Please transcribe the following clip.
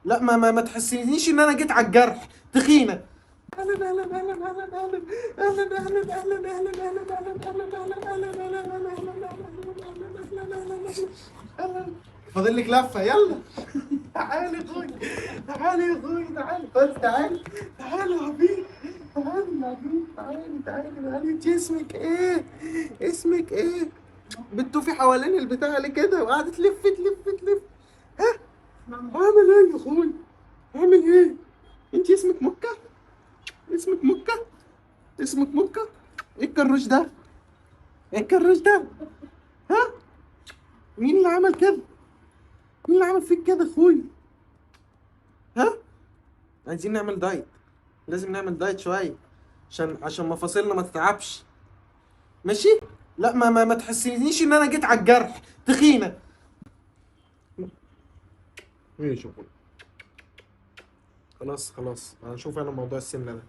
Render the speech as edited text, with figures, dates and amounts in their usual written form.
لا ما تحسسنيش ان انا جيت على الجرح. تخينه. اهلا اهلا اهلا اهلا اهلا اهلا اهلا اهلا اهلا اهلا. فاضل لك لفه، يلا. تعالي يا اخوي، تعالي يا اخوي، تعالي خد، تعالي تعالي يا حبيبي، تعالي يا حبيبي، تعالي تعالي تعالي. انت اسمك ايه؟ اسمك ايه؟ بتطوفي حوالين البتاع اللي كده وقاعده تلف تلف تلف. ها؟ عامل ايه يا اخوي؟ عامل ايه؟ انت اسمك مكة؟ اسمك مكة؟ اسمك مكة؟ ايه الكروش ده؟ ايه الكروش ده؟ ها؟ مين اللي عمل كده؟ مين اللي عمل فيك كده يا اخوي؟ ها؟ عايزين نعمل دايت. لازم نعمل دايت شوية عشان مفاصلنا ما تتعبش. ماشي؟ لا ما تحسسنيش ان انا جيت على الجرح. تخينة. ماشي يا اخوي. خلاص خلاص، هنشوف انا موضوع السمنة ده.